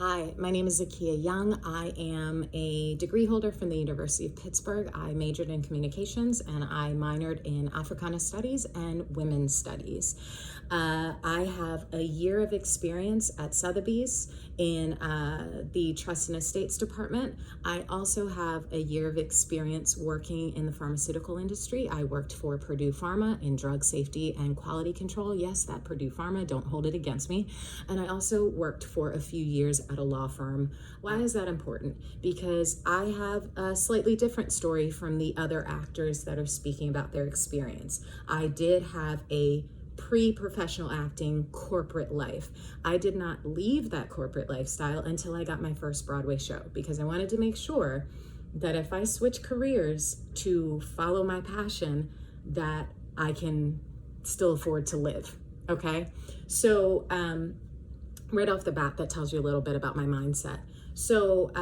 Hi, my name is Zakiya Young. I am a degree holder from the University of Pittsburgh. I majored in communications and I minored in Africana Studies and Women's Studies. I have a year of experience at Sotheby's in the Trust and Estates Department. I also have a year of experience working in the pharmaceutical industry. I worked for Purdue Pharma in drug safety and quality control. Yes, that Purdue Pharma, don't hold it against me. And I also worked for a few years at a law firm. Why is that important? Because I have a slightly different story from the other actors that are speaking about their experience. I did have a pre-professional acting corporate life. I did not leave that corporate lifestyle until I got my first Broadway show, because I wanted to make sure that if I switch careers to follow my passion, that I can still afford to live. Okay, so right off the bat, that tells you a little bit about my mindset. So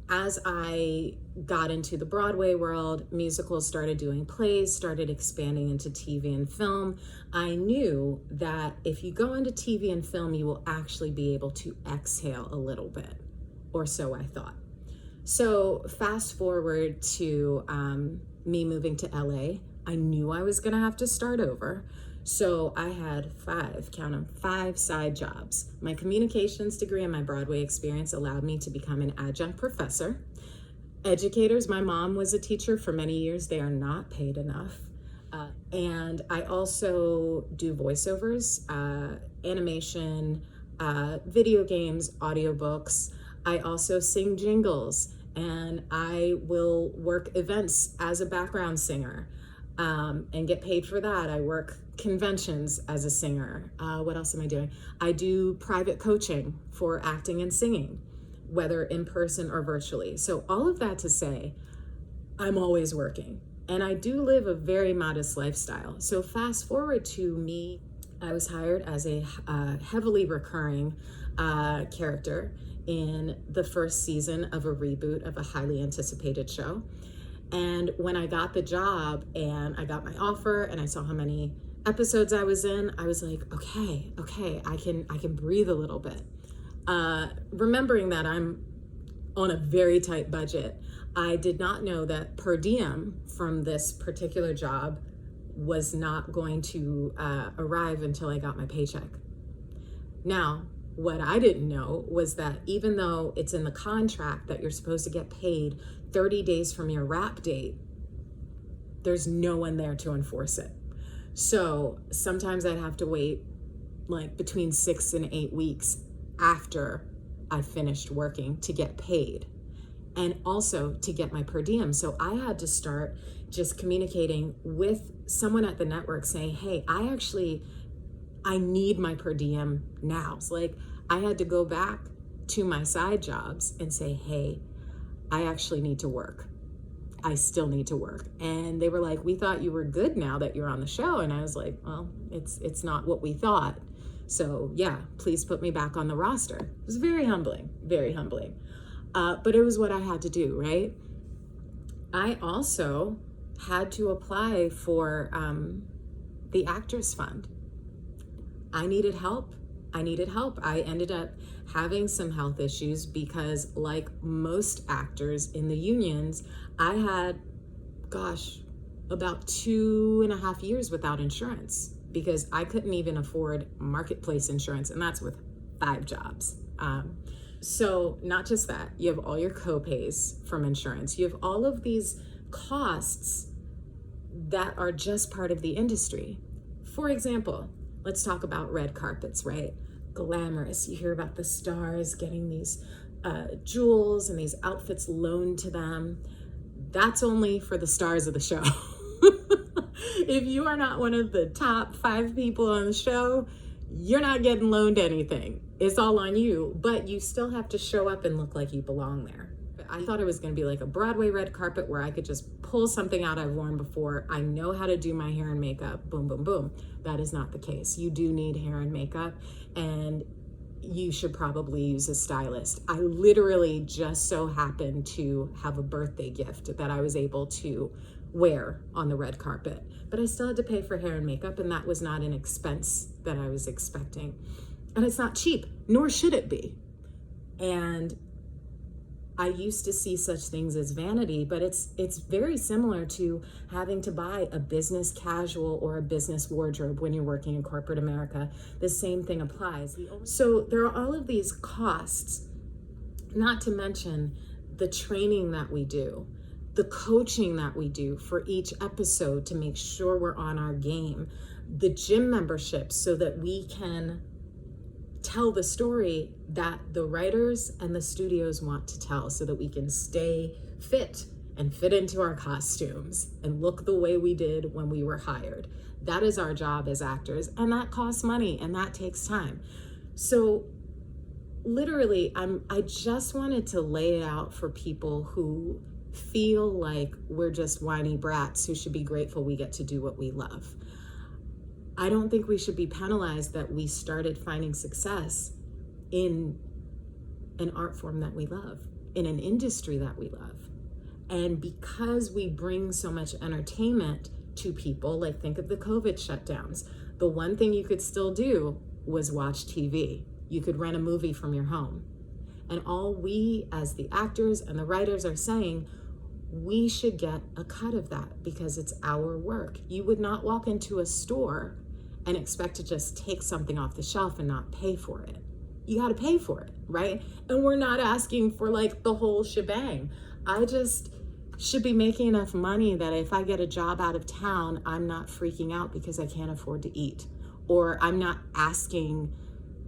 as I got into the Broadway world, musicals, started doing plays, started expanding into TV and film, I knew that if you go into TV and film, you will actually be able to exhale a little bit, or so I thought. So fast forward to me moving to LA, I knew I was gonna have to start over. So I had five side jobs. My communications degree and my Broadway experience allowed me to become an adjunct professor. Educators, my mom was a teacher for many years. They are not paid enough. And I also do voiceovers, animation, video games, audiobooks. I also sing jingles, and I will work events as a background singer. And get paid for that. I work conventions as a singer. What else am I doing? I do private coaching for acting and singing, whether in person or virtually. So all of that to say, I'm always working, and I do live a very modest lifestyle. So fast forward to me, I was hired as a heavily recurring character in the first season of a reboot of a highly anticipated show. And when I got the job and I got my offer and I saw how many episodes I was in, I was like, okay, I can breathe a little bit. Remembering that I'm on a very tight budget, I did not know that per diem from this particular job was not going to arrive until I got my paycheck. Now, what I didn't know was that even though it's in the contract that you're supposed to get paid 30 days from your wrap date, there's no one there to enforce it. So sometimes I'd have to wait like between 6 and 8 weeks after I finished working to get paid, and also to get my per diem. So I had to start just communicating with someone at the network saying, hey, I need my per diem now. So like I had to go back to my side jobs and say, hey, I actually need to work. I still need to work. And they were like, we thought you were good now that you're on the show. And I was like, well, it's not what we thought. So yeah, please put me back on the roster. It was very humbling, very humbling. But it was what I had to do, right? I also had to apply for the Actors Fund. I needed help. I ended up having some health issues because, like most actors in the unions, I had, about 2.5 years without insurance because I couldn't even afford marketplace insurance, and that's with 5 jobs. So not just that, you have all your co-pays from insurance. You have all of these costs that are just part of the industry. For example, let's talk about red carpets, right? Glamorous. You hear about the stars getting these jewels and these outfits loaned to them. That's only for the stars of the show. If you are not one of the top 5 people on the show, you're not getting loaned anything. It's all on you, but you still have to show up and look like you belong there. I thought it was going to be like a Broadway red carpet where I could just pull something out I've worn before. I know how to do my hair and makeup. Boom, boom, boom. That is not the case. You do need hair and makeup, and you should probably use a stylist. I literally just so happened to have a birthday gift that I was able to wear on the red carpet, but I still had to pay for hair and makeup, and that was not an expense that I was expecting. And it's not cheap, nor should it be. And I used to see such things as vanity, but it's very similar to having to buy a business casual or a business wardrobe when you're working in corporate America. The same thing applies. So there are all of these costs, not to mention the training that we do, the coaching that we do for each episode to make sure we're on our game, the gym memberships so that we can tell the story that the writers and the studios want to tell, so that we can stay fit and fit into our costumes and look the way we did when we were hired. That is our job as actors, and that costs money and that takes time. So literally, I just wanted to lay it out for people who feel like we're just whiny brats who should be grateful we get to do what we love. I don't think we should be penalized that we started finding success in an art form that we love, in an industry that we love. And because we bring so much entertainment to people, like think of the COVID shutdowns, the one thing you could still do was watch TV. You could rent a movie from your home. And all we as the actors and the writers are saying, we should get a cut of that because it's our work. You would not walk into a store and expect to just take something off the shelf and not pay for it. You got to pay for it, right? And we're not asking for like the whole shebang. I just should be making enough money that if I get a job out of town, I'm not freaking out because I can't afford to eat. Or I'm not asking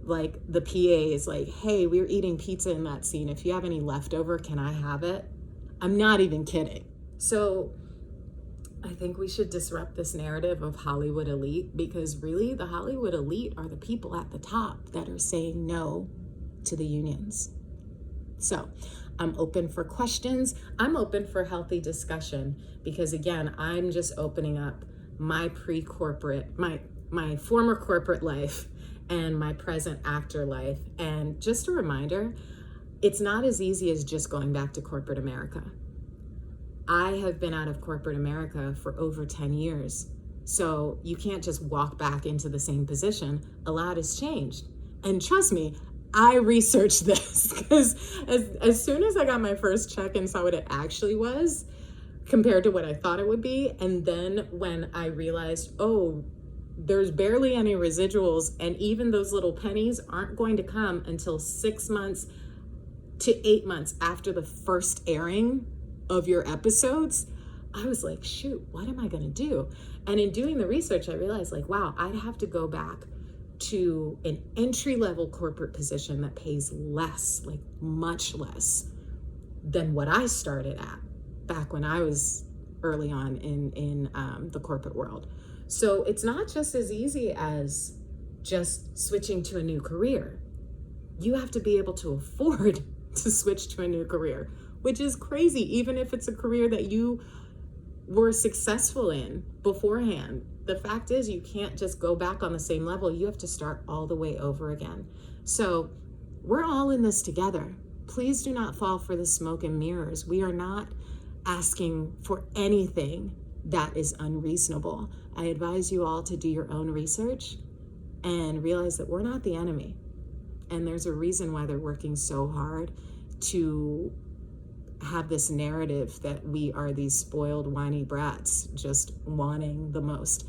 like the PAs like, hey, we're eating pizza in that scene. If you have any leftover, can I have it? I'm not even kidding. So I think we should disrupt this narrative of Hollywood elite, because really the Hollywood elite are the people at the top that are saying no to the unions. So I'm open for questions. I'm open for healthy discussion because again, I'm just opening up my pre-corporate, my former corporate life and my present actor life. And just a reminder, it's not as easy as just going back to corporate America. I have been out of corporate America for over 10 years. So you can't just walk back into the same position. A lot has changed. And trust me, I researched this because as soon as I got my first check and saw what it actually was compared to what I thought it would be, and then when I realized, oh, there's barely any residuals, and even those little pennies aren't going to come until 6 months to 8 months after the first airing of your episodes, I was like, shoot, what am I gonna do? And in doing the research, I realized like, wow, I'd have to go back to an entry-level corporate position that pays less, like much less than what I started at back when I was early on in the corporate world. So it's not just as easy as just switching to a new career. You have to be able to afford to switch to a new career, which is crazy, even if it's a career that you were successful in beforehand. The fact is, you can't just go back on the same level. You have to start all the way over again. So we're all in this together. Please do not fall for the smoke and mirrors. We are not asking for anything that is unreasonable. I advise you all to do your own research and realize that we're not the enemy. And there's a reason why they're working so hard to have this narrative that we are these spoiled, whiny brats just wanting the most.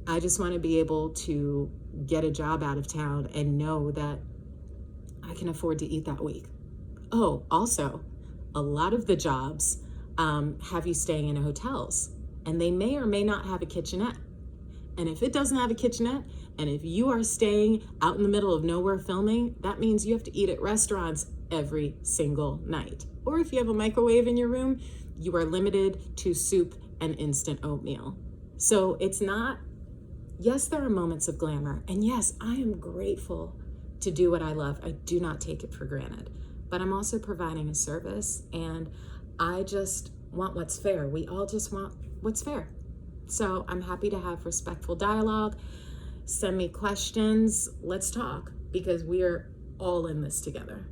I just want to be able to get a job out of town and know that I can afford to eat that week. Oh, also, a lot of the jobs have you staying in hotels, and they may or may not have a kitchenette. And if it doesn't have a kitchenette, and if you are staying out in the middle of nowhere filming, that means you have to eat at restaurants every single night. Or if you have a microwave in your room, you are limited to soup and instant oatmeal. So it's not, yes, there are moments of glamour. And yes, I am grateful to do what I love. I do not take it for granted. But I'm also providing a service, and I just want what's fair. We all just want what's fair. So I'm happy to have respectful dialogue. Send me questions. Let's talk, because we are all in this together.